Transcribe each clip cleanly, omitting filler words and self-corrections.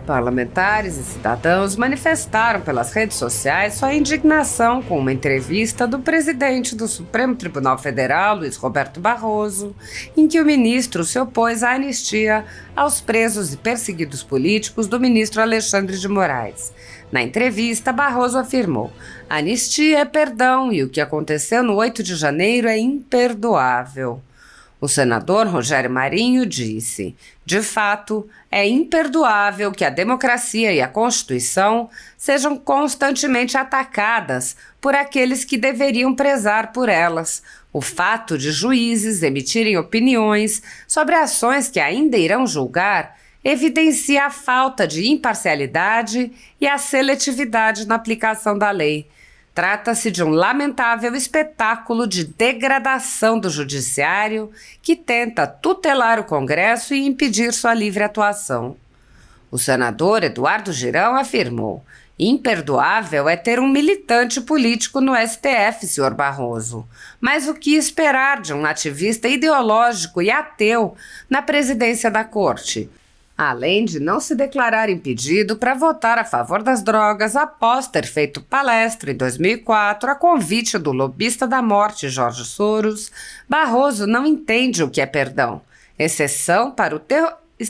Parlamentares e cidadãos manifestaram pelas redes sociais sua indignação com uma entrevista do presidente do Supremo Tribunal Federal, Luiz Roberto Barroso, em que o ministro se opôs à anistia aos presos e perseguidos políticos do ministro Alexandre de Moraes. Na entrevista, Barroso afirmou: anistia é perdão e o que aconteceu no 8 de janeiro é imperdoável. O senador Rogério Marinho disse: de fato, é imperdoável que a democracia e a Constituição sejam constantemente atacadas por aqueles que deveriam prezar por elas. O fato de juízes emitirem opiniões sobre ações que ainda irão julgar evidencia a falta de imparcialidade e a seletividade na aplicação da lei. Trata-se de um lamentável espetáculo de degradação do judiciário que tenta tutelar o Congresso e impedir sua livre atuação. O senador Eduardo Girão afirmou: imperdoável é ter um militante político no STF, senhor Barroso. Mas o que esperar de um ativista ideológico e ateu na presidência da Corte? Além de não se declarar impedido para votar a favor das drogas após ter feito palestra em 2004 a convite do lobista da morte Jorge Soros, Barroso não entende o que é perdão, exceção para o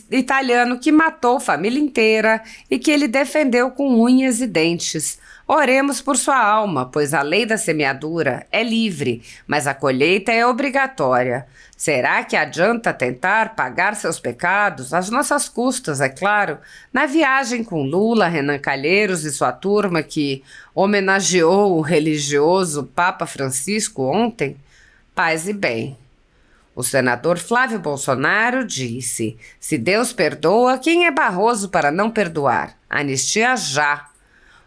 italiano que matou família inteira e que ele defendeu com unhas e dentes. Oremos por sua alma, pois a lei da semeadura é livre, mas a colheita é obrigatória. Será que adianta tentar pagar seus pecados, às nossas custas, é claro, na viagem com Lula, Renan Calheiros e sua turma que homenageou o religioso Papa Francisco ontem? Paz e bem. O senador Flávio Bolsonaro disse: se Deus perdoa, quem é Barroso para não perdoar? Anistia já.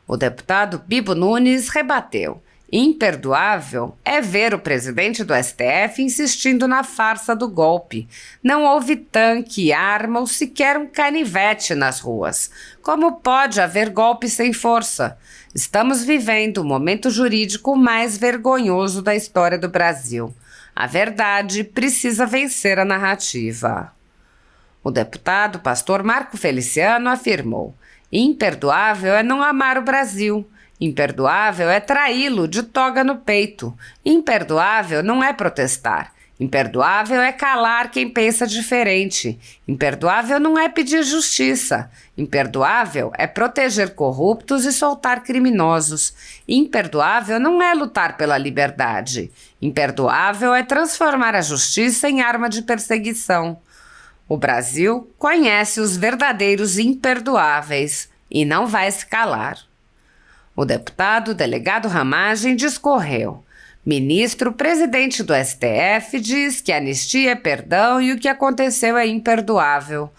O deputado Bibo Nunes rebateu: imperdoável é ver o presidente do STF insistindo na farsa do golpe. Não houve tanque, arma ou sequer um canivete nas ruas. Como pode haver golpe sem força? Estamos vivendo o momento jurídico mais vergonhoso da história do Brasil. A verdade precisa vencer a narrativa. O deputado pastor Marco Feliciano afirmou: imperdoável é não amar o Brasil. Imperdoável é traí-lo de toga no peito. Imperdoável não é protestar. Imperdoável é calar quem pensa diferente. Imperdoável não é pedir justiça. Imperdoável é proteger corruptos e soltar criminosos. Imperdoável não é lutar pela liberdade. Imperdoável é transformar a justiça em arma de perseguição. O Brasil conhece os verdadeiros imperdoáveis e não vai se calar. O deputado delegado Ramagem discorreu: ministro presidente do STF diz que anistia é perdão e o que aconteceu é imperdoável.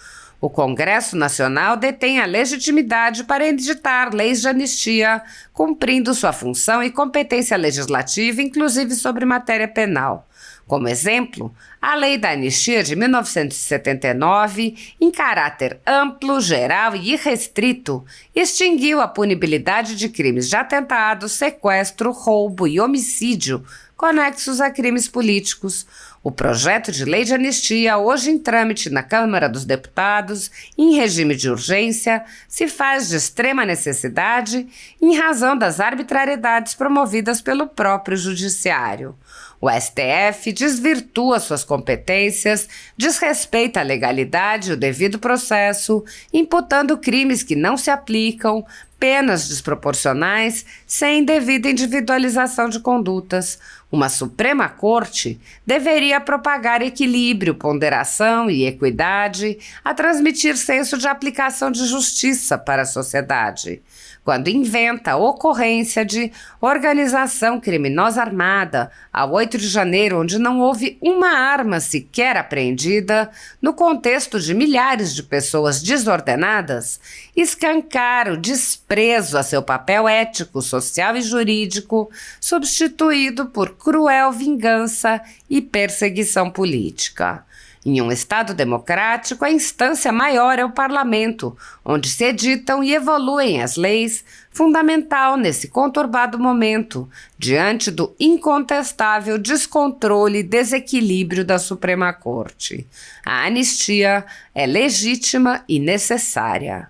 O Congresso Nacional detém a legitimidade para editar leis de anistia, cumprindo sua função e competência legislativa, inclusive sobre matéria penal. Como exemplo, a Lei da Anistia de 1979, em caráter amplo, geral e irrestrito, extinguiu a punibilidade de crimes de atentado, sequestro, roubo e homicídio conexos a crimes políticos. O projeto de lei de anistia, hoje em trâmite na Câmara dos Deputados, em regime de urgência, se faz de extrema necessidade em razão das arbitrariedades promovidas pelo próprio Judiciário. O STF desvirtua suas competências, desrespeita a legalidade e o devido processo, imputando crimes que não se aplicam, penas desproporcionais, sem devida individualização de condutas. Uma Suprema Corte deveria propagar equilíbrio, ponderação e equidade, a transmitir senso de aplicação de justiça para a sociedade. Quando inventa a ocorrência de organização criminosa armada, a 8 de janeiro, onde não houve uma arma sequer apreendida, no contexto de milhares de pessoas desordenadas, escancara o desprezo a seu papel ético, social e jurídico, substituído por cruel vingança e perseguição política. Em um Estado democrático, a instância maior é o parlamento, onde se editam e evoluem as leis, fundamental nesse conturbado momento, diante do incontestável descontrole e desequilíbrio da Suprema Corte. A anistia é legítima e necessária.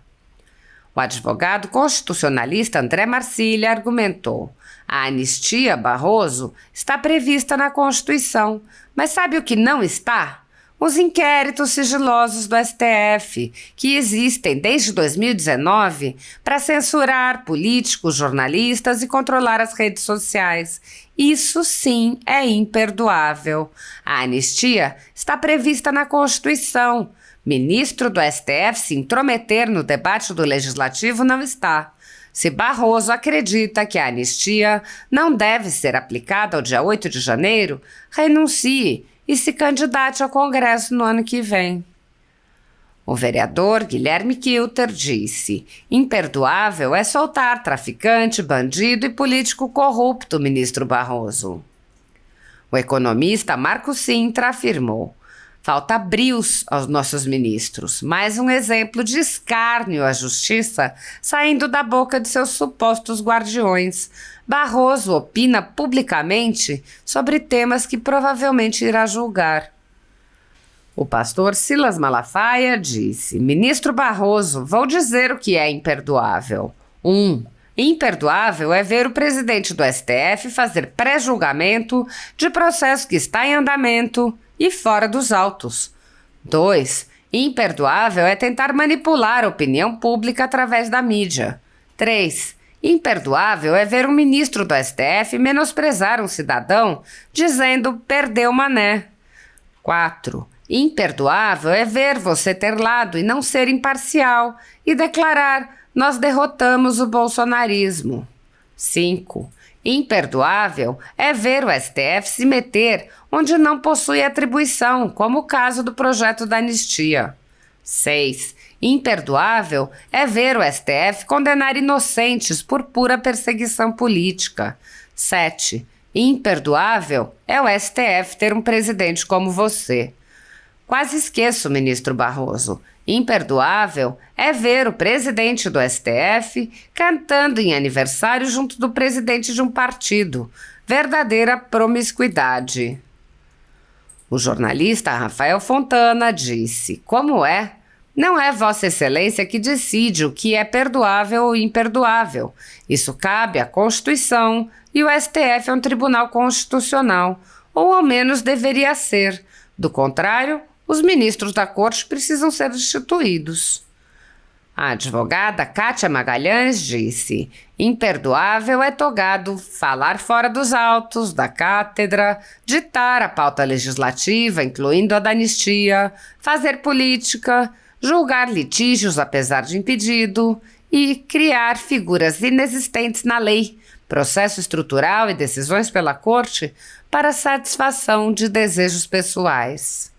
O advogado constitucionalista André Marcília argumentou: a anistia, Barroso, está prevista na Constituição, mas sabe o que não está? Os inquéritos sigilosos do STF, que existem desde 2019 para censurar políticos, jornalistas e controlar as redes sociais. Isso sim é imperdoável. A anistia está prevista na Constituição. Ministro do STF se intrometer no debate do Legislativo não está. Se Barroso acredita que a anistia não deve ser aplicada ao dia 8 de janeiro, renuncie e se candidate ao Congresso no ano que vem. O vereador Guilherme Kilter disse: imperdoável é soltar traficante, bandido e político corrupto, ministro Barroso. O economista Marco Sintra afirmou: falta brios aos nossos ministros, mais um exemplo de escárnio à justiça saindo da boca de seus supostos guardiões. Barroso opina publicamente sobre temas que provavelmente irá julgar. O pastor Silas Malafaia disse: ministro Barroso, vou dizer o que é imperdoável. 1. Imperdoável é ver o presidente do STF fazer pré-julgamento de processo que está em andamento e fora dos autos. 2. Imperdoável é tentar manipular a opinião pública através da mídia. 3. Imperdoável é ver um ministro do STF menosprezar um cidadão dizendo perdeu mané. 4. Imperdoável é ver você ter lado e não ser imparcial e declarar nós derrotamos o bolsonarismo. 5. Imperdoável é ver o STF se meter onde não possui atribuição, como o caso do projeto da anistia. 6. Imperdoável é ver o STF condenar inocentes por pura perseguição política. 7. Imperdoável é o STF ter um presidente como você. Quase esqueço, ministro Barroso. Imperdoável é ver o presidente do STF cantando em aniversário junto do presidente de um partido. Verdadeira promiscuidade. O jornalista Rafael Fontana disse: como é? Não é Vossa Excelência que decide o que é perdoável ou imperdoável. Isso cabe à Constituição e o STF é um tribunal constitucional, ou ao menos deveria ser. Do contrário, os ministros da Corte precisam ser destituídos. A advogada Kátia Magalhães disse: imperdoável é togado falar fora dos autos, da cátedra, ditar a pauta legislativa, incluindo a da anistia, fazer política, julgar litígios apesar de impedido e criar figuras inexistentes na lei, processo estrutural e decisões pela Corte para satisfação de desejos pessoais.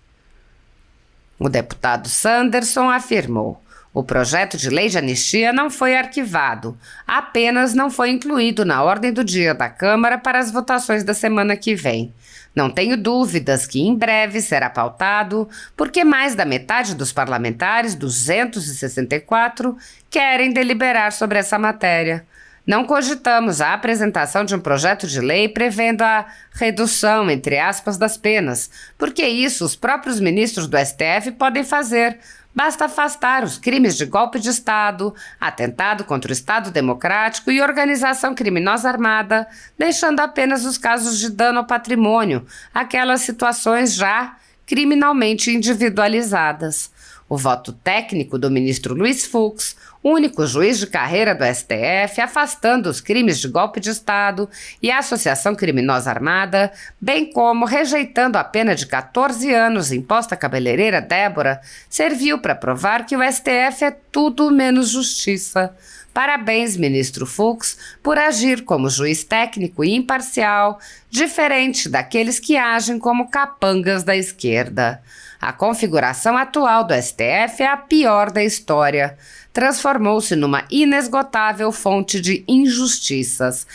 O deputado Sanderson afirmou: o projeto de lei de anistia não foi arquivado, apenas não foi incluído na ordem do dia da Câmara para as votações da semana que vem. Não tenho dúvidas que em breve será pautado, porque mais da metade dos parlamentares, 264, querem deliberar sobre essa matéria. Não cogitamos a apresentação de um projeto de lei prevendo a redução, entre aspas, das penas, porque isso os próprios ministros do STF podem fazer. Basta afastar os crimes de golpe de Estado, atentado contra o Estado Democrático e organização criminosa armada, deixando apenas os casos de dano ao patrimônio, aquelas situações já criminalmente individualizadas. O voto técnico do ministro Luiz Fux, único juiz de carreira do STF, afastando os crimes de golpe de Estado e a associação criminosa armada, bem como rejeitando a pena de 14 anos imposta à cabeleireira Débora, serviu para provar que o STF é tudo menos justiça. Parabéns, ministro Fux, por agir como juiz técnico e imparcial, diferente daqueles que agem como capangas da esquerda. A configuração atual do STF é a pior da história. Transformou-se numa inesgotável fonte de injustiças.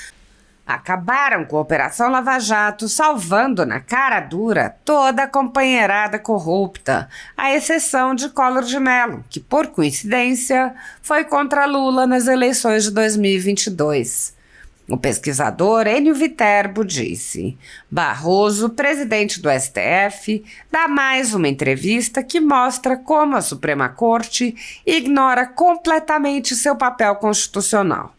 Acabaram com a Operação Lava Jato, salvando na cara dura toda a companheirada corrupta, à exceção de Collor de Mello, que, por coincidência, foi contra Lula nas eleições de 2022. O pesquisador Enio Viterbo disse: Barroso, presidente do STF, dá mais uma entrevista que mostra como a Suprema Corte ignora completamente seu papel constitucional.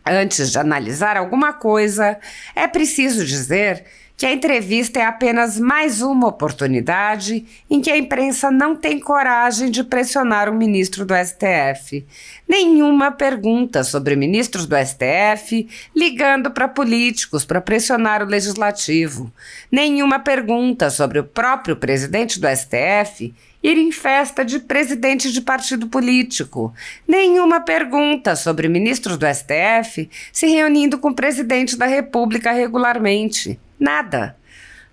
Antes de analisar alguma coisa, é preciso dizer que a entrevista é apenas mais uma oportunidade em que a imprensa não tem coragem de pressionar o ministro do STF. Nenhuma pergunta sobre ministros do STF ligando para políticos para pressionar o legislativo. Nenhuma pergunta sobre o próprio presidente do STF ir em festa de presidente de partido político. Nenhuma pergunta sobre ministros do STF se reunindo com o presidente da República regularmente. Nada.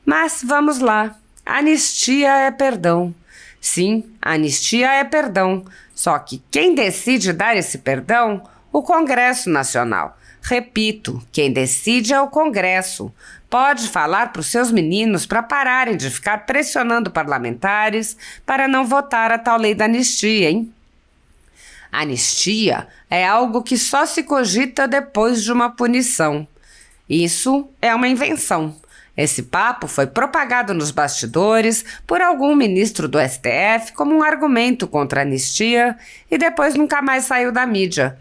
Mas vamos lá. Anistia é perdão. Sim, anistia é perdão. Só que quem decide dar esse perdão? O Congresso Nacional. Repito, quem decide é o Congresso. Pode falar para os seus meninos para pararem de ficar pressionando parlamentares para não votar a tal lei da anistia, hein? Anistia é algo que só se cogita depois de uma punição. Isso é uma invenção. Esse papo foi propagado nos bastidores por algum ministro do STF como um argumento contra a anistia e depois nunca mais saiu da mídia.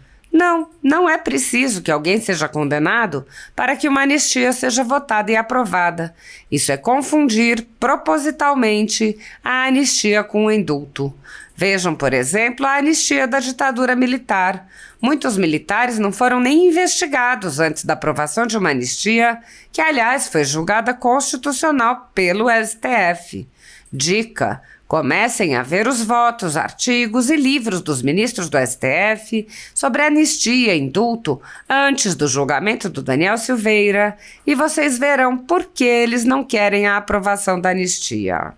Não é preciso que alguém seja condenado para que uma anistia seja votada e aprovada. Isso é confundir propositalmente a anistia com o indulto. Vejam, por exemplo, a anistia da ditadura militar. Muitos militares não foram nem investigados antes da aprovação de uma anistia, que, aliás, foi julgada constitucional pelo STF. Dica: comecem a ver os votos, artigos e livros dos ministros do STF sobre anistia e indulto antes do julgamento do Daniel Silveira e vocês verão por que eles não querem a aprovação da anistia.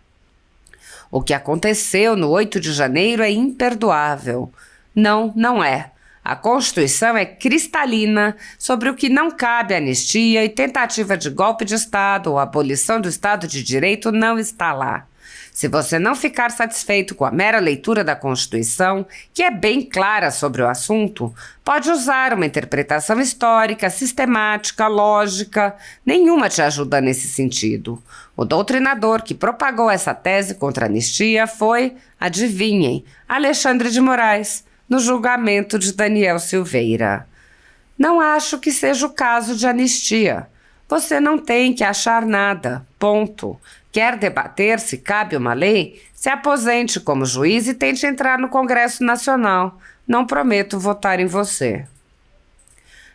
O que aconteceu no 8 de janeiro é imperdoável. Não é. A Constituição é cristalina sobre o que não cabe anistia e tentativa de golpe de Estado ou abolição do Estado de Direito não está lá. Se você não ficar satisfeito com a mera leitura da Constituição, que é bem clara sobre o assunto, pode usar uma interpretação histórica, sistemática, lógica. Nenhuma te ajuda nesse sentido. O doutrinador que propagou essa tese contra a anistia foi, adivinhem, Alexandre de Moraes, no julgamento de Daniel Silveira. Não acho que seja o caso de anistia. Você não tem que achar nada, ponto. Quer debater se cabe uma lei? Se aposente como juiz e tente entrar no Congresso Nacional. Não prometo votar em você.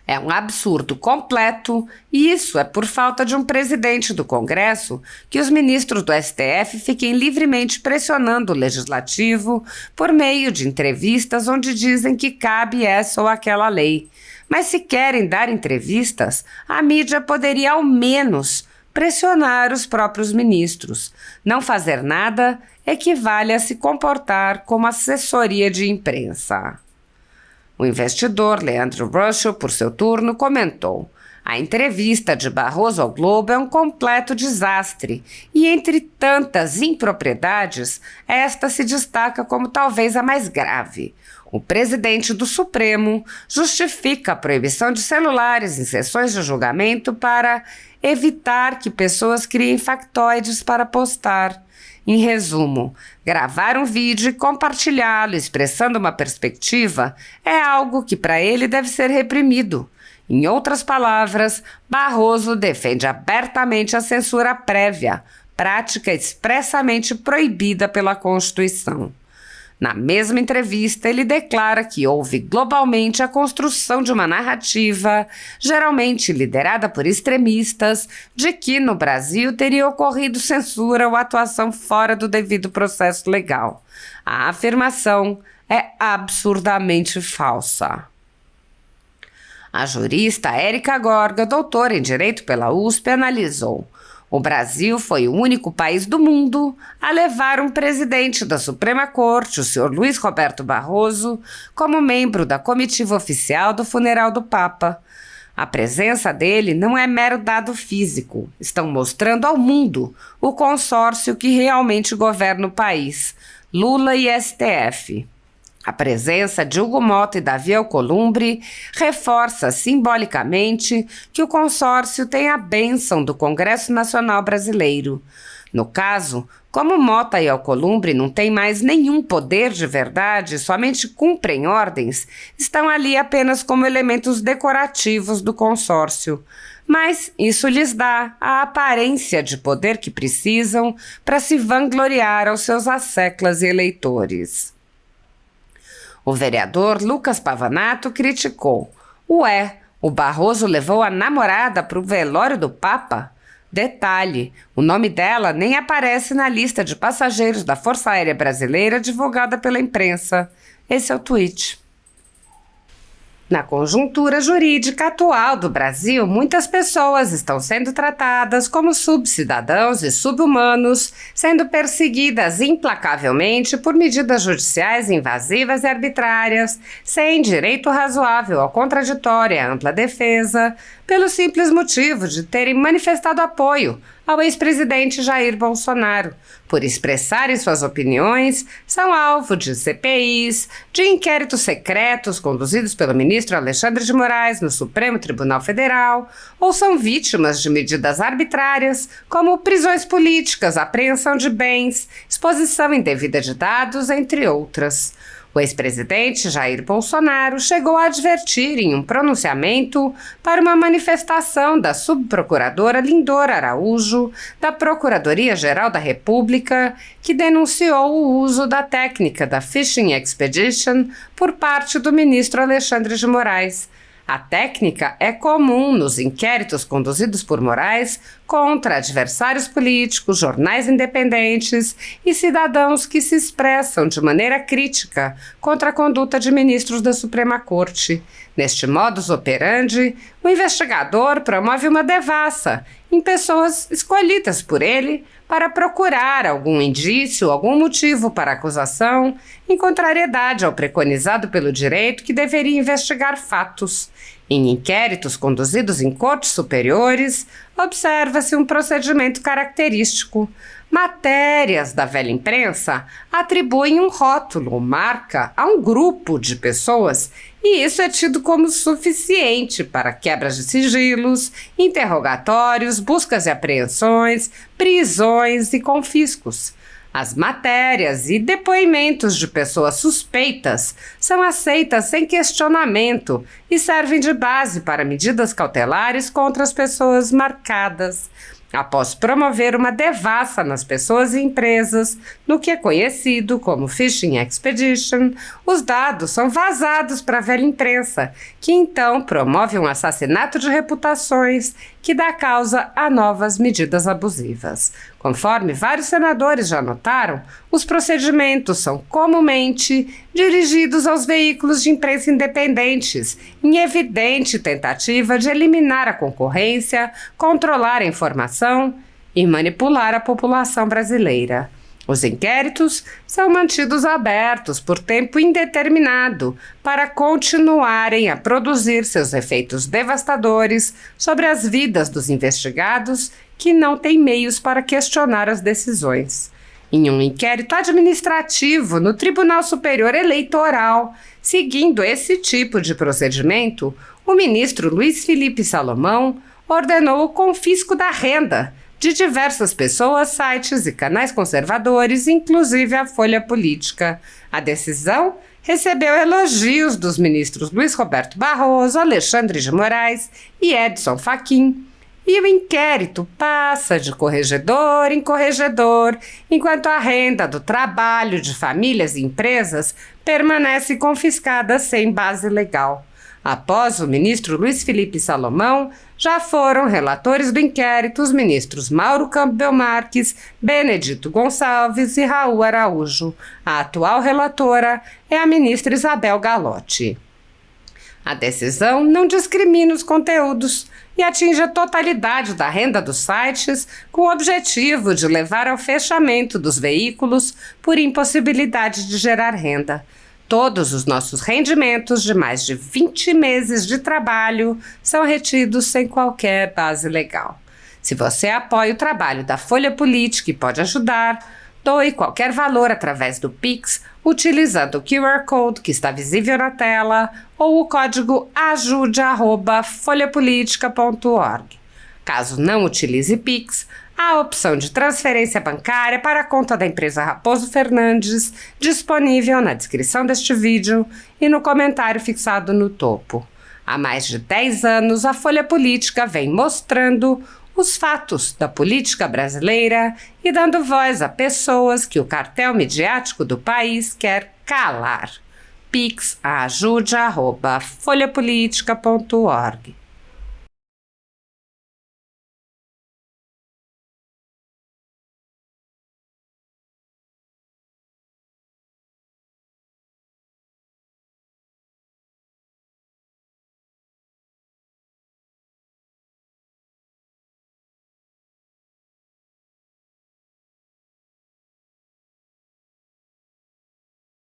É um absurdo completo e isso é por falta de um presidente do Congresso que os ministros do STF fiquem livremente pressionando o Legislativo por meio de entrevistas onde dizem que cabe essa ou aquela lei. Mas se querem dar entrevistas, a mídia poderia ao menos pressionar os próprios ministros. Não fazer nada equivale a se comportar como assessoria de imprensa. O investidor Leandro Russell, por seu turno, comentou: a entrevista de Barroso ao Globo é um completo desastre e, entre tantas impropriedades, esta se destaca como talvez a mais grave. O presidente do Supremo justifica a proibição de celulares em sessões de julgamento para evitar que pessoas criem factoides para postar. Em resumo, gravar um vídeo e compartilhá-lo expressando uma perspectiva é algo que para ele deve ser reprimido. Em outras palavras, Barroso defende abertamente a censura prévia, prática expressamente proibida pela Constituição. Na mesma entrevista, ele declara que houve globalmente a construção de uma narrativa, geralmente liderada por extremistas, de que no Brasil teria ocorrido censura ou atuação fora do devido processo legal. A afirmação é absurdamente falsa. A jurista Érica Gorga, doutora em Direito pela USP, analisou: o Brasil foi o único país do mundo a levar um presidente da Suprema Corte, o senhor Luiz Roberto Barroso, como membro da comitiva oficial do funeral do Papa. A presença dele não é mero dado físico. Estão mostrando ao mundo o consórcio que realmente governa o país, Lula e STF. A presença de Hugo Motta e Davi Alcolumbre reforça simbolicamente que o consórcio tem a bênção do Congresso Nacional Brasileiro. No caso, como Motta e Alcolumbre não têm mais nenhum poder de verdade, somente cumprem ordens, estão ali apenas como elementos decorativos do consórcio. Mas isso lhes dá a aparência de poder que precisam para se vangloriar aos seus asseclas e eleitores. O vereador Lucas Pavanato criticou: "Ué, o Barroso levou a namorada para o velório do Papa?" Detalhe, o nome dela nem aparece na lista de passageiros da Força Aérea Brasileira divulgada pela imprensa. Esse é o tweet. Na conjuntura jurídica atual do Brasil, muitas pessoas estão sendo tratadas como subcidadãos e subhumanos, sendo perseguidas implacavelmente por medidas judiciais invasivas e arbitrárias, sem direito razoável ao contraditório e à ampla defesa, pelo simples motivo de terem manifestado apoio ao ex-presidente Jair Bolsonaro, por expressarem suas opiniões, são alvo de CPIs, de inquéritos secretos conduzidos pelo ministro Alexandre de Moraes no Supremo Tribunal Federal, ou são vítimas de medidas arbitrárias, como prisões políticas, apreensão de bens, exposição indevida de dados, entre outras. O ex-presidente Jair Bolsonaro chegou a advertir em um pronunciamento para uma manifestação da subprocuradora Lindora Araújo, da Procuradoria-Geral da República, que denunciou o uso da técnica da Fishing Expedition por parte do ministro Alexandre de Moraes. A técnica é comum nos inquéritos conduzidos por Moraes contra adversários políticos, jornais independentes e cidadãos que se expressam de maneira crítica contra a conduta de ministros da Suprema Corte. Neste modus operandi, o investigador promove uma devassa em pessoas escolhidas por ele para procurar algum indício, algum motivo para a acusação, em contrariedade ao preconizado pelo direito que deveria investigar fatos. Em inquéritos conduzidos em cortes superiores, observa-se um procedimento característico. Matérias da velha imprensa atribuem um rótulo ou marca a um grupo de pessoas e isso é tido como suficiente para quebras de sigilos, interrogatórios, buscas e apreensões, prisões e confiscos. As matérias e depoimentos de pessoas suspeitas são aceitas sem questionamento e servem de base para medidas cautelares contra as pessoas marcadas. Após promover uma devassa nas pessoas e empresas, no que é conhecido como Fishing Expedition, os dados são vazados para a velha imprensa, que então promove um assassinato de reputações que dá causa a novas medidas abusivas. Conforme vários senadores já notaram, os procedimentos são comumente dirigidos aos veículos de imprensa independentes, em evidente tentativa de eliminar a concorrência, controlar a informação e manipular a população brasileira. Os inquéritos são mantidos abertos por tempo indeterminado para continuarem a produzir seus efeitos devastadores sobre as vidas dos investigados que não têm meios para questionar as decisões. Em um inquérito administrativo no Tribunal Superior Eleitoral, seguindo esse tipo de procedimento, o ministro Luiz Felipe Salomão ordenou o confisco da renda de diversas pessoas, sites e canais conservadores, inclusive a Folha Política. A decisão recebeu elogios dos ministros Luiz Roberto Barroso, Alexandre de Moraes e Edson Fachin. E o inquérito passa de corregedor em corregedor, enquanto a renda do trabalho de famílias e empresas permanece confiscada sem base legal. Após o ministro Luiz Felipe Salomão, já foram relatores do inquérito os ministros Mauro Campbell Marques, Benedito Gonçalves e Raul Araújo. A atual relatora é a ministra Isabel Galotti. A decisão não discrimina os conteúdos e atinge a totalidade da renda dos sites com o objetivo de levar ao fechamento dos veículos por impossibilidade de gerar renda. Todos os nossos rendimentos de mais de 20 meses de trabalho são retidos sem qualquer base legal. Se você apoia o trabalho da Folha Política e pode ajudar, Doe qualquer valor através do Pix, utilizando o QR Code que está visível na tela ou o código ajude@folhapolitica.org. Caso não utilize Pix, há a opção de transferência bancária para a conta da empresa Raposo Fernandes, disponível na descrição deste vídeo e no comentário fixado no topo. Há mais de 10 anos, a Folha Política vem mostrando os fatos da política brasileira e dando voz a pessoas que o cartel midiático do país quer calar. Pix ajude@folhapolitica.org.